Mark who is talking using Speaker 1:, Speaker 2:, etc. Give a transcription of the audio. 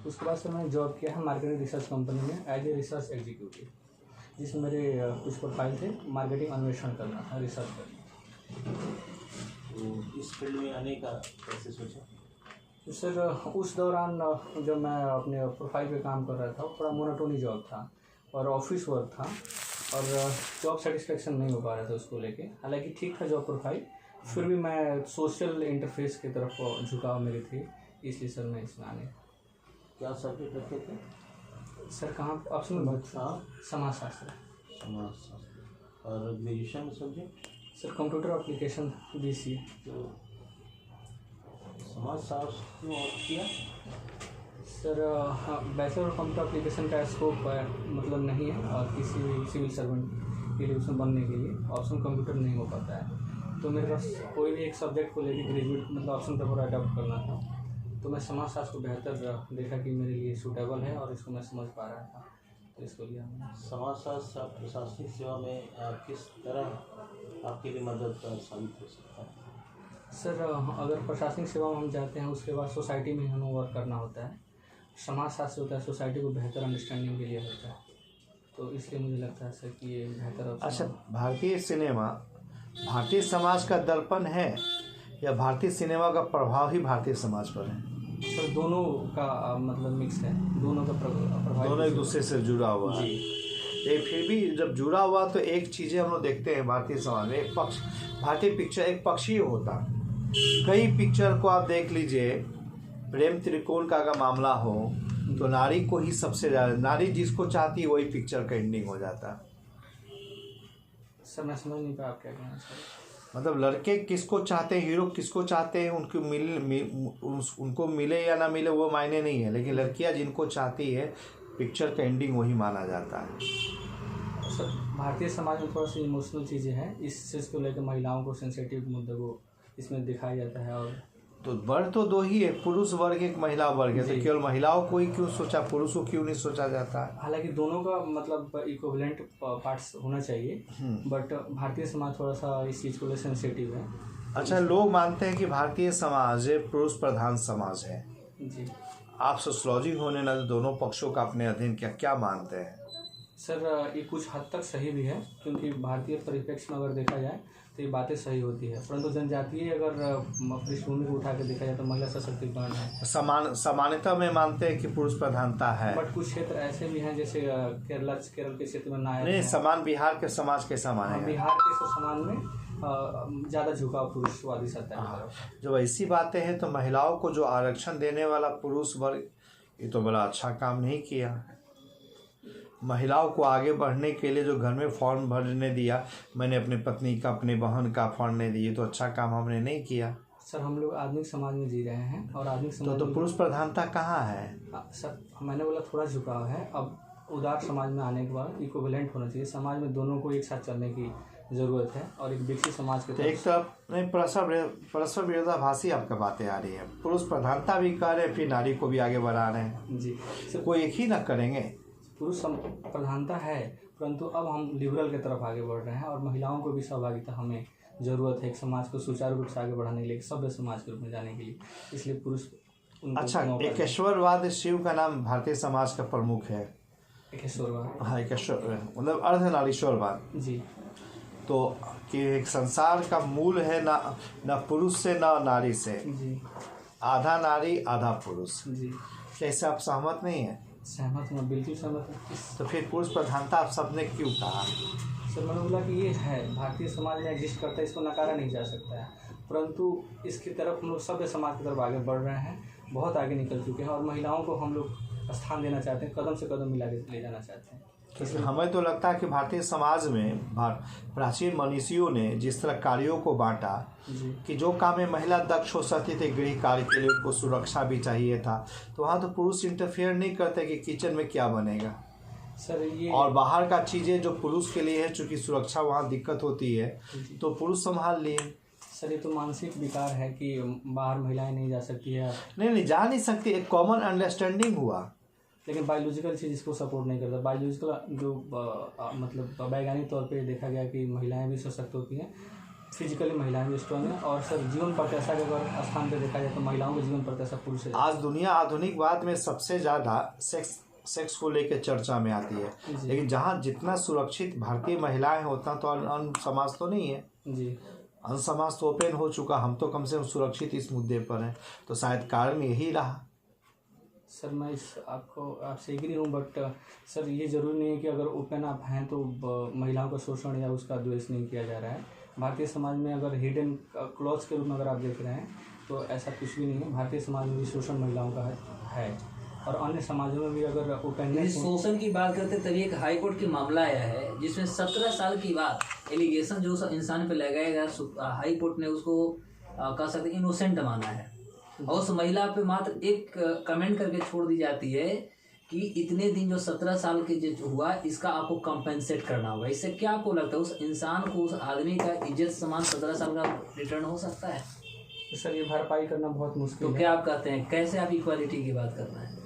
Speaker 1: उसके बाद सर मैंने जॉब किया है मार्केटिंग रिसर्च कंपनी में एज ए रिसर्च एग्जीक्यूटिव, जिसमें मेरे कुछ प्रोफाइल थे मार्केटिंग अन्वेषण करना था, रिसर्च करना।
Speaker 2: तो इस फील्ड में आने का कैसे सोचा?
Speaker 1: तो सर उस दौरान जब मैं अपने प्रोफाइल पे काम कर रहा था, वो थोड़ा मोनोटोनी जॉब था और ऑफिस वर्क था और जॉब सेटिस्फेक्शन नहीं हो पा रहा था उसको लेके। हालांकि ठीक था जॉब प्रोफाइल, फिर भी मैं सोशल इंटरफेस की तरफ झुकाव मेरी थी, इसलिए सर मैं इसमें आने।
Speaker 2: क्या सब्जेक्ट रखे थे
Speaker 1: सर कहाँ ऑप्शन? समाजशास्त्र।
Speaker 2: समाजशास्त्र। और ग्रेजुएशन में subject?
Speaker 1: Sir computer application BCA।
Speaker 2: तो समाजशास्त्र क्यों और किया?
Speaker 1: Sir bachelor of computer application का स्कोप मतलब नहीं है और किसी भी सिविल सर्वेंट के लिए उसमें बनने के लिए ऑप्शन कंप्यूटर नहीं हो पाता है। तो मेरे पास कोई भी एक सब्जेक्ट को लेकर ग्रेजुएट मतलब ऑप्शन पेपर अडॉप्ट करना था, तो मैं समाजशास्त्र को बेहतर देखा कि मेरे लिए सूटेबल है और इसको मैं समझ पा रहा था, तो इसको लिया मैंने।
Speaker 2: समाजशास्त्र प्रशासनिक सेवा में किस तरह आपके लिए मददगार साबित हो सकता है?
Speaker 1: सर अगर प्रशासनिक सेवा में हम जाते हैं उसके बाद सोसाइटी में हमें वर्क करना होता है। समाजशास्त्र होता है सोसाइटी को बेहतर अंडरस्टैंडिंग के लिए होता है, तो इसलिए मुझे लगता है सर कि ये बेहतर।
Speaker 3: अच्छा, भारतीय सिनेमा भारतीय समाज का दर्पण है या भारतीय सिनेमा का प्रभाव ही भारतीय समाज पर है?
Speaker 1: सर दोनों का मतलब मिक्स है, दोनों का प्रभाव,
Speaker 3: दोनों एक दूसरे से जुड़ा हुआ है। ये फिर भी जब जुड़ा हुआ तो एक चीज़ें हम लोग देखते हैं भारतीय समाज में, एक पक्ष भारतीय पिक्चर एक पक्षीय होता। कई पिक्चर को आप देख लीजिए, प्रेम त्रिकोण का अगर मामला हो तो नारी को ही सबसे ज़्यादा, नारी जिसको चाहती है वही पिक्चर का एंडिंग हो जाता।
Speaker 1: सर मैं समझ नहीं पाया आप क्या कहना चाह रहे हैं।
Speaker 3: मतलब लड़के किसको चाहते हैं, हीरो किसको चाहते हैं, उनको मिले या ना मिले वो मायने नहीं है, लेकिन लड़कियां जिनको चाहती है पिक्चर का एंडिंग वही माना जाता है।
Speaker 1: सर भारतीय समाज में थोड़ा सा इमोशनल चीज़ें हैं, इस चीज़ को लेकर महिलाओं को सेंसिटिव मुद्दे को इसमें दिखाया जाता है। और
Speaker 3: तो वर्ग तो दो ही है, पुरुष वर्ग एक महिला वर्ग है, तो केवल महिलाओं को ही क्यों सोचा, पुरुष को क्यों नहीं सोचा जाता है?
Speaker 1: हालांकि दोनों का मतलब इक्विवेलेंट पार्ट्स होना चाहिए, बट भारतीय समाज थोड़ा सा इस चीज़ को लेकर सेंसिटिव है।
Speaker 3: अच्छा, लोग मानते हैं कि भारतीय समाज पुरुष प्रधान समाज है।
Speaker 1: जी
Speaker 3: आप सोशलॉजी होने ना दोनों पक्षों का अपने अध्ययन किया, क्या मानते हैं?
Speaker 1: सर ये कुछ हद तक सही भी है, क्योंकि भारतीय परिप्रेक्ष्य में अगर देखा जाए तो ये बातें सही होती है, परंतु जनजातीय अगर पृष्ठभूमि को उठा के देखा जाए तो महिला सशक्तिकरण है।
Speaker 3: सामान्यता में मानते हैं कि पुरुष प्रधानता है,
Speaker 1: बट कुछ क्षेत्र ऐसे भी हैं जैसे केरल के क्षेत्र में नायक
Speaker 3: नहीं,
Speaker 1: है।
Speaker 3: समान बिहार के समाज कैसा मानेगा?
Speaker 1: बिहार के समाज में ज़्यादा झुकाव पुरुषवादी सत्ता की तरफ।
Speaker 3: जब ऐसी बातें हैं तो महिलाओं को जो आरक्षण देने वाला पुरुष वर्ग, ये तो बड़ा अच्छा काम नहीं किया। महिलाओं को आगे बढ़ने के लिए जो घर में फॉर्म भरने दिया, मैंने अपने पत्नी का, अपने बहन का फॉर्म नहीं दिए, तो अच्छा काम हमने नहीं किया।
Speaker 1: सर हम लोग आधुनिक समाज में जी रहे हैं और आधुनिक समाज
Speaker 3: तो पुरुष प्रधानता कहाँ है?
Speaker 1: सर मैंने बोला थोड़ा झुकाव है। अब उदार समाज में आने के बाद इक्विवेलेंट होना चाहिए, समाज में दोनों को एक साथ चलने की ज़रूरत है और एक विकसित समाज के
Speaker 3: एक तरफ नहीं, परस्पर विरोधाभासी आपका बातें आ रही है। पुरुष प्रधानता भी कर रहे हैं, फिर नारी को भी आगे बढ़ा रहे हैं।
Speaker 1: जी
Speaker 3: सर कोई एक ही ना करेंगे।
Speaker 1: पुरुष प्रधानता है, परंतु अब हम लिबरल की तरफ आगे बढ़ रहे हैं और महिलाओं को भी सहभागिता हमें ज़रूरत है एक समाज को सुचारू रूप से आगे बढ़ाने के लिए, सभ्य समाज के रूप में जाने के लिए, इसलिए पुरुष।
Speaker 3: अच्छा, एकेश्वरवाद शिव का नाम भारतीय समाज का प्रमुख है।
Speaker 1: एकेश्वरवाद?
Speaker 3: हाँ, एकेश्वर मतलब अर्धनारीश्वरवाद
Speaker 1: जी।
Speaker 3: तो कि एक संसार का मूल है ना पुरुष से ना नारी से,
Speaker 1: जी
Speaker 3: आधा नारी आधा पुरुष।
Speaker 1: जी।
Speaker 3: कैसे आप सहमत नहीं है?
Speaker 1: सहमत हूँ, बिल्कुल सहमत हूँ।
Speaker 3: तो फिर पुरुष प्रधानता आप सबने क्यों कहा?
Speaker 1: सर मैंने बोला कि ये है, भारतीय समाज में एग्जिस्ट करता है, इसको नकारा नहीं जा सकता है, परंतु इसकी तरफ हम लोग सभ्य समाज की तरफ आगे बढ़ रहे हैं, बहुत आगे निकल चुके हैं और महिलाओं को हम लोग स्थान देना चाहते हैं, कदम से कदम मिला के ले जाना चाहते हैं।
Speaker 3: हमें तो लगता है कि भारतीय समाज में प्राचीन मनीषियों ने जिस तरह कार्यों को बांटा कि जो काम में महिला दक्ष हो सकती थी गृह कार्य के लिए, उनको सुरक्षा भी चाहिए था, तो वहाँ तो पुरुष इंटरफेयर नहीं करते कि किचन में क्या बनेगा।
Speaker 1: सर ये
Speaker 3: और बाहर का चीज़ें जो पुरुष के लिए है, चूँकि सुरक्षा वहाँ दिक्कत होती है, तो पुरुष संभाल लिए।
Speaker 1: सर ये तो मानसिक विकार है कि बाहर महिलाएं नहीं जा सकती है।
Speaker 3: नहीं जा नहीं सकती, एक कॉमन अंडरस्टैंडिंग हुआ,
Speaker 1: लेकिन बायोलॉजिकल चीज़ इसको सपोर्ट नहीं करता। बायोलॉजिकल जो मतलब वैज्ञानिक तौर पे देखा गया कि महिलाएं भी सशक्त होती हैं, फिजिकली महिलाएं भी स्ट्रांग हैं। और सर जीवन प्रत्याशा के अगर स्थान पे देखा जाए तो महिलाओं के जीवन प्रत्याशा पुरुष से
Speaker 3: आज दुनिया आधुनिकवाद में सबसे ज़्यादा सेक्स को लेकर चर्चा में आती है, लेकिन जहाँ जितना सुरक्षित भारतीय महिलाएं होता तो अन्य समाज तो नहीं है
Speaker 1: जी।
Speaker 3: अन्य समाज तो ओपन हो चुका, हम तो कम से कम सुरक्षित इस मुद्दे पर हैं, तो शायद कारण यही रहा।
Speaker 1: सर मैं आपसे एग्री हूँ, बट सर ये ज़रूरी नहीं है कि अगर ओपन आप हैं तो महिलाओं का शोषण या उसका द्वेष नहीं किया जा रहा है। भारतीय समाज में अगर हिडन क्लॉज के रूप में अगर आप देख रहे हैं तो ऐसा कुछ भी नहीं है। भारतीय समाज में भी शोषण महिलाओं का है और अन्य समाजों में भी अगर ओपननेस
Speaker 4: शोषण की बात करते तभी एक हाई कोर्ट की मामला आया है जिसमें 17 साल की बात एलिगेशन जो इंसान पे लगाया गया, हाई कोर्ट ने उसको कह सकते इनोसेंट माना है और उस महिला पे मात्र एक कमेंट करके छोड़ दी जाती है कि इतने दिन जो 17 साल के जो हुआ इसका आपको कंपेंसेट करना होगा। इससे क्या आपको लगता है उस इंसान को, उस आदमी का इज्जत समान 17 साल का रिटर्न हो सकता है?
Speaker 1: सर ये भरपाई करना बहुत मुश्किल
Speaker 4: तो
Speaker 1: है।
Speaker 4: क्या आप कहते हैं, कैसे आप इक्वालिटी की बात कर रहे हैं?